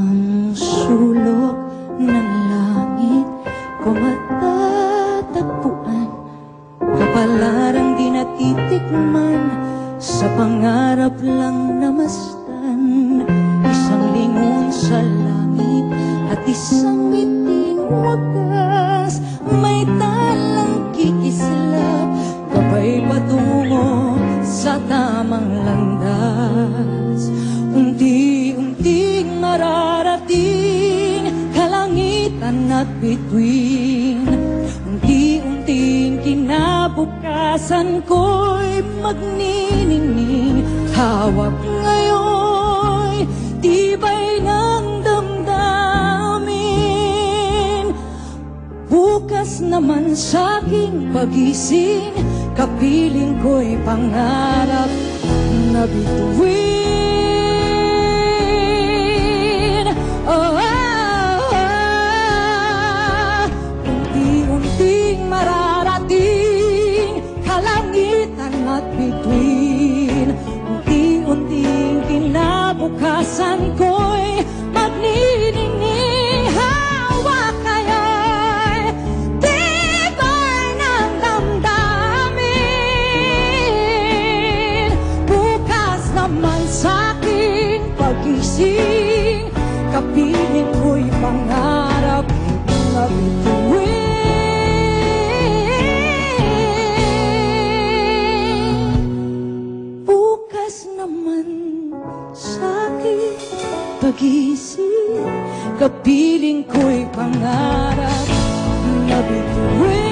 Ang sulok ng langit ko matatagpuan, kapalarang di natitikman, sa pangarap lang namastan. Isang lingon sa langit at isang ngiting wagas, may talang kikislap, gabay patungo sa tamang landas. Unti-unting mararating kalangitan at bituin, unti-unting kinabukasan ko'y magniningning. Hawak ngayon tibay ng damdamin, bukas naman sa'king pagising, kapiling ko'y pangarap na bituin. Unti-unting mararating kalangitan at bituin, unti-unting kinabukasan ko'y magniningning. Hawak kayo'y tibay ng damdamin, bukas naman sa'king pagising, kapiling ko'y pangarap na bituin. Bukas naman sa'king pagising, kapiling ko'y pangarap na bituin.